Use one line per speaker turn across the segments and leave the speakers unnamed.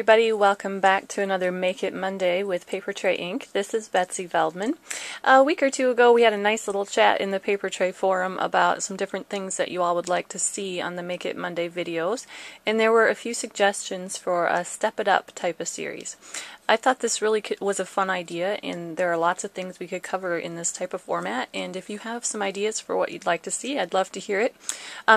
everybody, welcome back to another Make It Monday with Paper Tray Ink. This is Betsy Veldman. A week or two ago we had a nice little chat in the Paper Tray forum about some different things that you all would like to see on the Make It Monday videos, and there were a few suggestions for a Step It Up type of series. I thought this really was a fun idea, and there are lots of things we could cover in this type of format, and if you have some ideas for what you'd like to see, I'd love to hear it.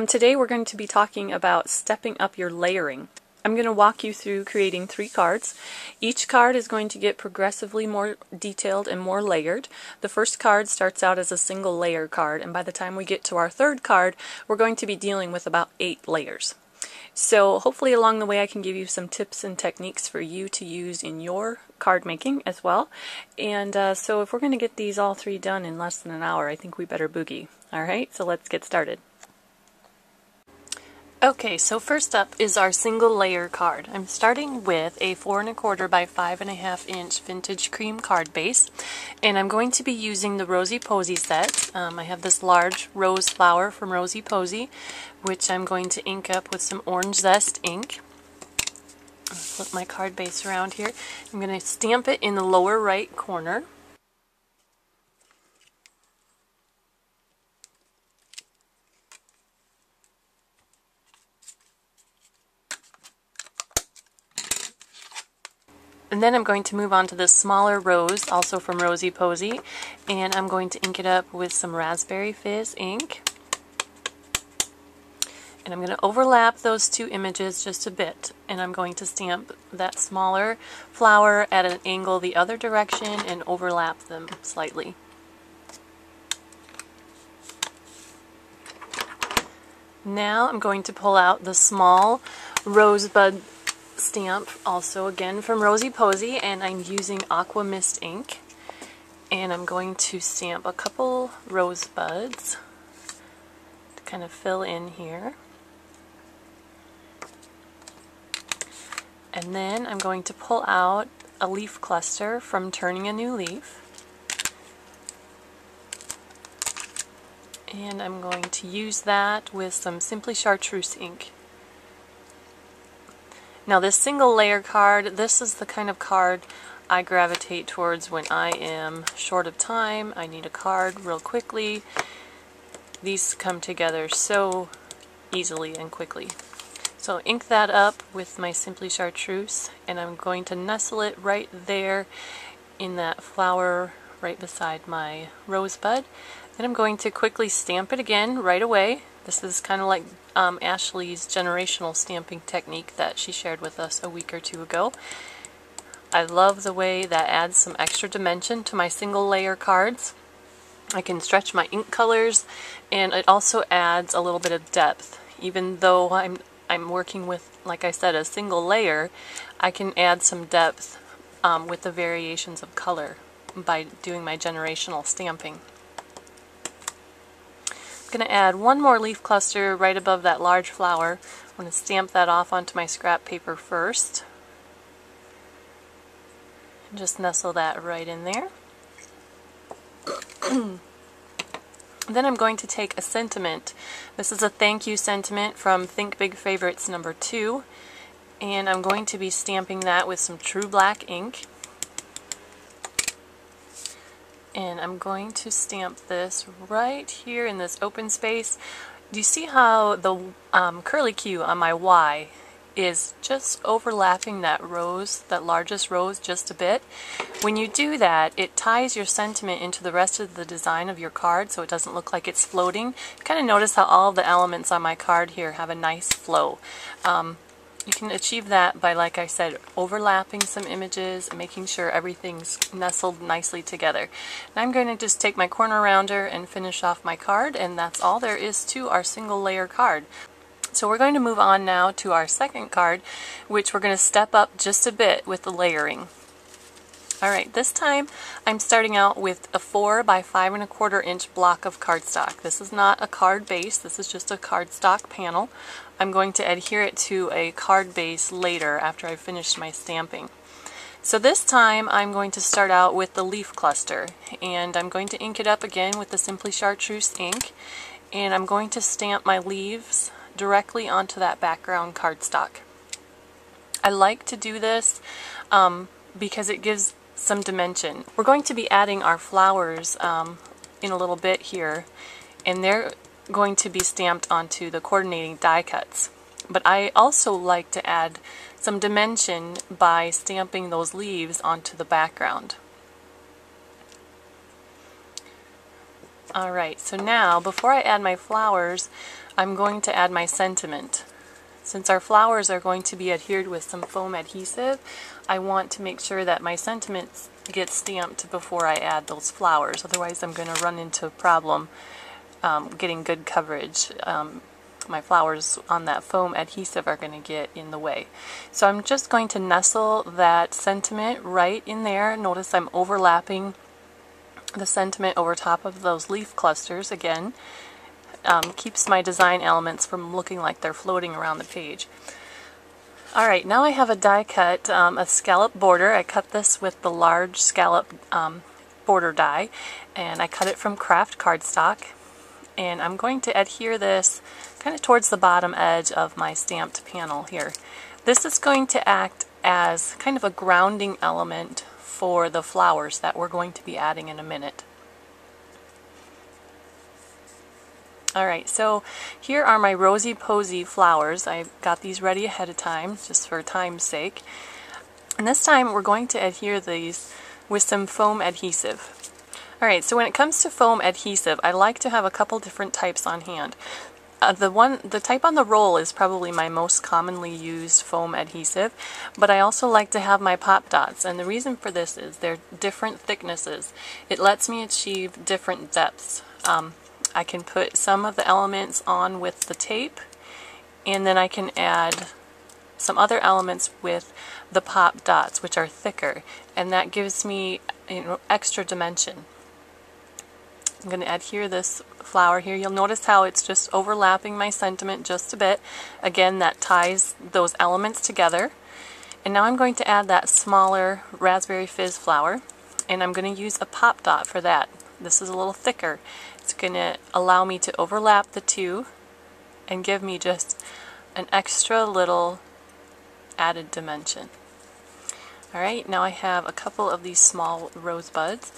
Today we're going to be talking about stepping up your layering. I'm going to walk you through creating 3 cards. Each card is going to get progressively more detailed and more layered. The first card starts out as a single layer card, and by the time we get to our third card, we're going to be dealing with about 8 layers. So hopefully along the way I can give you some tips and techniques for you to use in your card making as well. And so if we're going to get these all 3 done in less than an hour, I think we better boogie. Alright, so let's get started. Okay, so first up is our single layer card. I'm starting with a 4 1/4 by 5 1/2 inch vintage cream card base, and I'm going to be using the Rosy Posy set. I have this large rose flower from Rosy Posy, which I'm going to ink up with some orange zest ink. I'll flip my card base around here. I'm going to stamp it in the lower right corner. And then I'm going to move on to this smaller rose, also from Rosy Posy, and I'm going to ink it up with some Raspberry Fizz ink. And I'm going to overlap those 2 images just a bit, and I'm going to stamp that smaller flower at an angle the other direction and overlap them slightly. Now I'm going to pull out the small rosebud stamp, also again from Rosy Posy, and I'm using Aqua Mist ink, and I'm going to stamp a couple rosebuds to kind of fill in here, and then I'm going to pull out a leaf cluster from Turning a New Leaf, and I'm going to use that with some Simply Chartreuse ink. Now this single layer card, this is the kind of card I gravitate towards when I am short of time. I need a card real quickly. These come together so easily and quickly. So ink that up with my Simply Chartreuse, and I'm going to nestle it right there in that flower right beside my rosebud. Then I'm going to quickly stamp it again right away. This is kind of like Ashley's generational stamping technique that she shared with us a week or 2 ago. I love the way that adds some extra dimension to my single layer cards. I can stretch my ink colors, and it also adds a little bit of depth. Even though I'm working with, like I said, a single layer, I can add some depth with the variations of color by doing my generational stamping. I'm going to add one more leaf cluster right above that large flower. I'm going to stamp that off onto my scrap paper first. And just nestle that right in there. Then I'm going to take a sentiment. This is a thank you sentiment from Think Big Favorites number 2. And I'm going to be stamping that with some True Black ink. And I'm going to stamp this right here in this open space. Do you see how the curly Q on my Y is just overlapping that rose, that largest rose, just a bit? When you do that, it ties your sentiment into the rest of the design of your card so it doesn't look like it's floating. You kind of notice how all the elements on my card here have a nice flow. You can achieve that by, like I said, overlapping some images and making sure everything's nestled nicely together. And I'm going to just take my corner rounder and finish off my card, and that's all there is to our single layer card. So we're going to move on now to our second card, which we're going to step up just a bit with the layering. Alright, this time I'm starting out with a 4 by 5 1/4 inch block of cardstock. This is not a card base, this is just a cardstock panel. I'm going to adhere it to a card base later after I've finished my stamping. So this time I'm going to start out with the leaf cluster, and I'm going to ink it up again with the Simply Chartreuse ink, and I'm going to stamp my leaves directly onto that background cardstock. I like to do this because it gives some dimension. We're going to be adding our flowers in a little bit here, and they're going to be stamped onto the coordinating die cuts. But I also like to add some dimension by stamping those leaves onto the background. Alright, so now before I add my flowers, I'm going to add my sentiment. Since our flowers are going to be adhered with some foam adhesive, I want to make sure that my sentiments get stamped before I add those flowers. Otherwise I'm going to run into a problem getting good coverage. My flowers on that foam adhesive are going to get in the way. So I'm just going to nestle that sentiment right in there. Notice I'm overlapping the sentiment over top of those leaf clusters again. Keeps my design elements from looking like they're floating around the page. Alright, now I have a die cut, a scallop border. I cut this with the large scallop border die, and I cut it from craft cardstock. And I'm going to adhere this kind of towards the bottom edge of my stamped panel here. This is going to act as kind of a grounding element for the flowers that we're going to be adding in a minute. Alright, so here are my Rosy Posy flowers. I got these ready ahead of time, just for time's sake. And this time we're going to adhere these with some foam adhesive. Alright, so when it comes to foam adhesive, I like to have a couple different types on hand. The type on the roll is probably my most commonly used foam adhesive, but I also like to have my pop dots, and the reason for this is they're different thicknesses. It lets me achieve different depths. I can put some of the elements on with the tape, and then I can add some other elements with the pop dots, which are thicker, and that gives me, extra dimension. I'm going to adhere this flower here. You'll notice how it's just overlapping my sentiment just a bit. Again, that ties those elements together. And now I'm going to add that smaller raspberry fizz flower, and I'm going to use a pop dot for that. This is a little thicker. It's going to allow me to overlap the two and give me just an extra little added dimension. Alright, now I have a couple of these small rosebuds,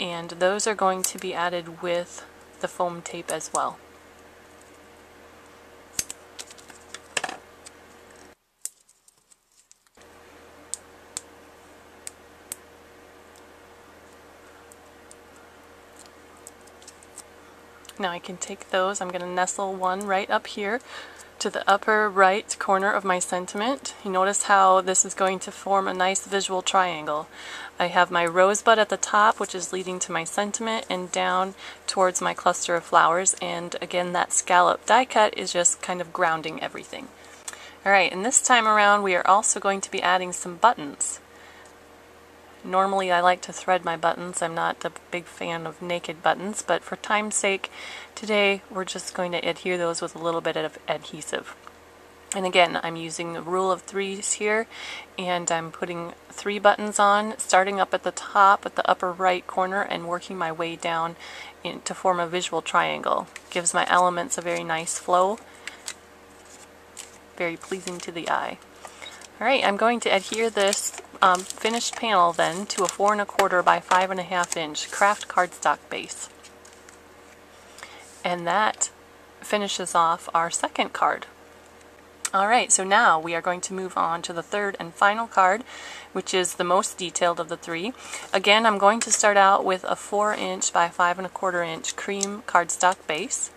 and those are going to be added with the foam tape as well. Now I can take those, I'm going to nestle one right up here to the upper right corner of my sentiment. You notice how this is going to form a nice visual triangle. I have my rosebud at the top, which is leading to my sentiment, and down towards my cluster of flowers, and again that scallop die cut is just kind of grounding everything. Alright, and this time around we are also going to be adding some buttons. Normally I like to thread my buttons. I'm not a big fan of naked buttons, but for time's sake, today we're just going to adhere those with a little bit of adhesive. And again, I'm using the rule of threes here, and I'm putting 3 buttons on, starting up at the top at the upper right corner and working my way down to form a visual triangle. Gives my elements a very nice flow, very pleasing to the eye. Alright, I'm going to adhere this finished panel then to a 4 1/4 by 5 1/2 inch craft cardstock base. And that finishes off our second card. Alright, so now we are going to move on to the third and final card, which is the most detailed of the 3. Again, I'm going to start out with a 4 inch by 5 1/4 inch cream cardstock base.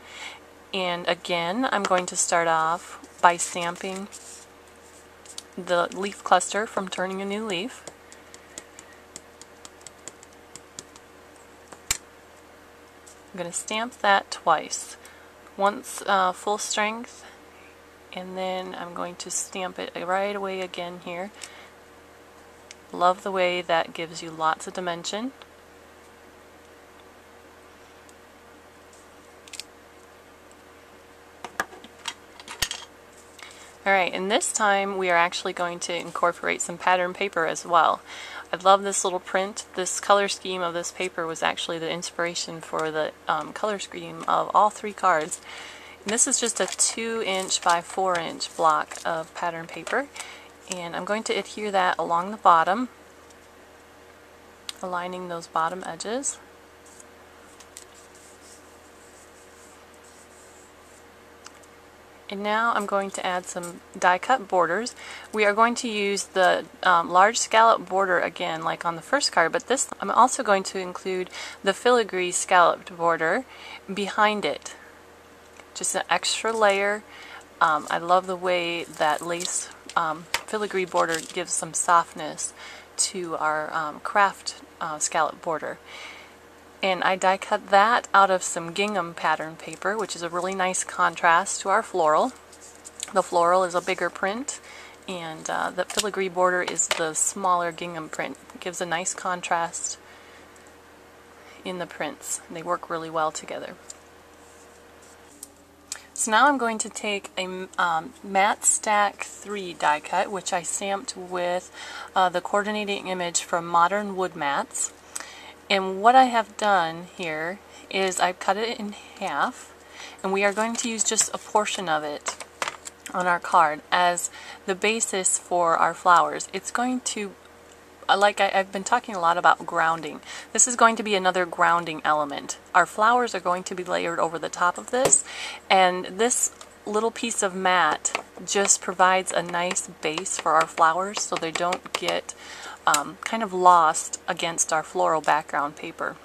And again, I'm going to start off by stamping the leaf cluster from Turning a New Leaf. I'm going to stamp that twice. Once full strength, and then I'm going to stamp it right away again here. Love the way that gives you lots of dimension. Alright, and this time we are actually going to incorporate some pattern paper as well. I love this little print. This color scheme of this paper was actually the inspiration for the color scheme of all 3 cards. And this is just a 2 inch by 4 inch block of pattern paper. And I'm going to adhere that along the bottom, aligning those bottom edges. And now I'm going to add some die cut borders. We are going to use the large scallop border again like on the first card, but this I'm also going to include the filigree scalloped border behind it. Just an extra layer. I love the way that lace filigree border gives some softness to our craft scallop border. And I die cut that out of some gingham pattern paper, which is a really nice contrast to our floral. The floral is a bigger print, and the filigree border is the smaller gingham print. It gives a nice contrast in the prints. They work really well together. So now I'm going to take a Matte Stack 3 die cut, which I stamped with the coordinating image from Modern Wood Mats. And what I have done here is I've cut it in half, and we are going to use just a portion of it on our card as the basis for our flowers. It's going to, like I've been talking a lot about grounding. This is going to be another grounding element. Our flowers are going to be layered over the top of this, and this little piece of mat just provides a nice base for our flowers so they don't get kind of lost against our floral background paper.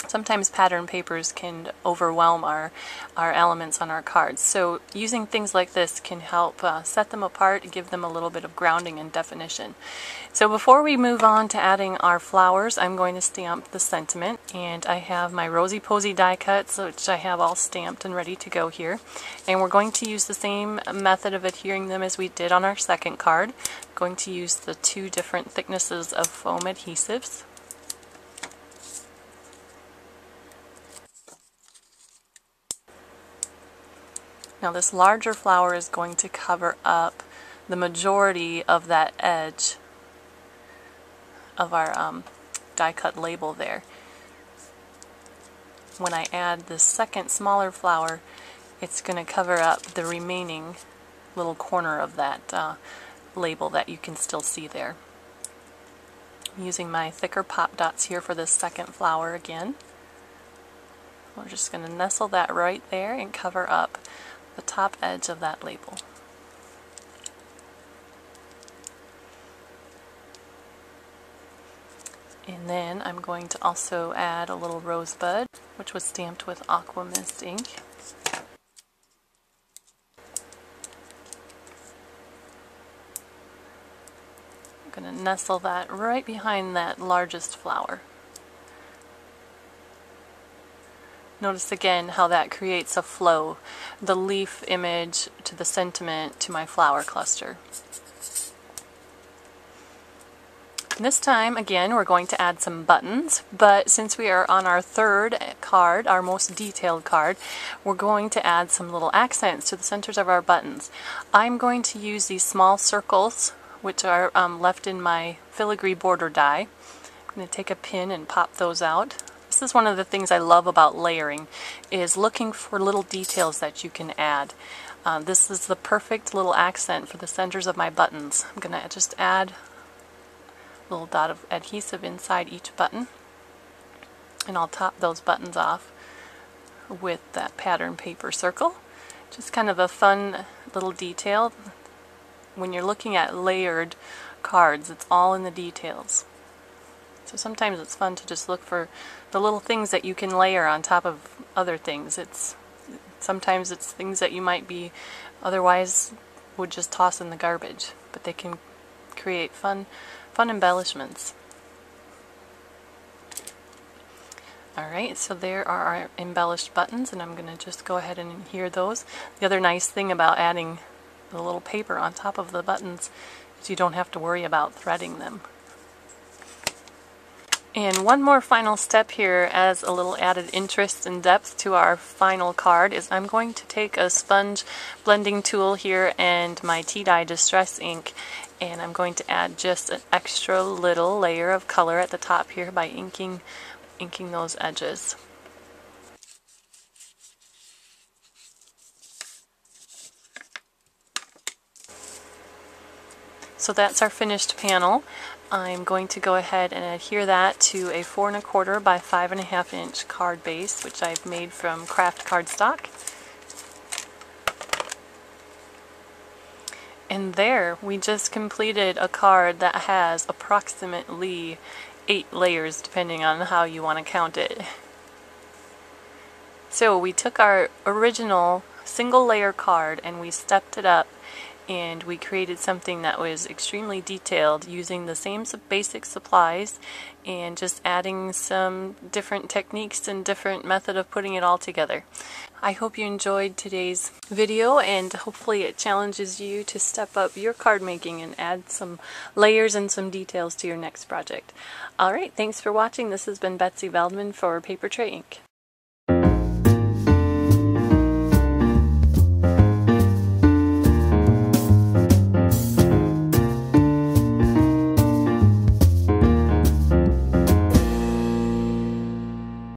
Sometimes pattern papers can overwhelm our elements on our cards, so using things like this can help set them apart and give them a little bit of grounding and definition. So before we move on to adding our flowers, I'm going to stamp the sentiment, and I have my Rosy Posy die cuts, which I have all stamped and ready to go here. And we're going to use the same method of adhering them as we did on our second card. I'm going to use the 2 different thicknesses of foam adhesives. Now this larger flower is going to cover up the majority of that edge of our die cut label there. When I add the second smaller flower, it's going to cover up the remaining little corner of that label that you can still see there. I'm using my thicker pop dots here for this second flower again. We're just going to nestle that right there and cover up the top edge of that label. And then I'm going to also add a little rosebud, which was stamped with Aqua Mist ink. I'm going to nestle that right behind that largest flower. Notice again how that creates a flow, the leaf image to the sentiment to my flower cluster. This time, again, we're going to add some buttons, but since we are on our third card, our most detailed card, we're going to add some little accents to the centers of our buttons. I'm going to use these small circles, which are left in my filigree border die. I'm going to take a pin and pop those out. This is one of the things I love about layering, is looking for little details that you can add. This is the perfect little accent for the centers of my buttons. I'm going to just add a little dot of adhesive inside each button, and I'll top those buttons off with that pattern paper circle. Just kind of a fun little detail. When you're looking at layered cards, it's all in the details. So sometimes it's fun to just look for the little things that you can layer on top of other things. Sometimes it's things that you might be otherwise would just toss in the garbage, but they can create fun embellishments. Alright, so there are our embellished buttons, and I'm going to just go ahead and adhere those. The other nice thing about adding the little paper on top of the buttons is you don't have to worry about threading them. And one more final step here as a little added interest and depth to our final card is I'm going to take a sponge blending tool here and my tea-dye distress ink, and I'm going to add just an extra little layer of color at the top here by inking those edges. So that's our finished panel. I'm going to go ahead and adhere that to a 4 1/4 by 5 1/2 inch card base, which I've made from craft cardstock. And there, we just completed a card that has approximately 8 layers, depending on how you want to count it. So we took our original single layer card and we stepped it up, and we created something that was extremely detailed using the same basic supplies and just adding some different techniques and different method of putting it all together. I hope you enjoyed today's video, and hopefully it challenges you to step up your card making and add some layers and some details to your next project. Alright, thanks for watching. This has been Betsy Veldman for Paper Tray Ink.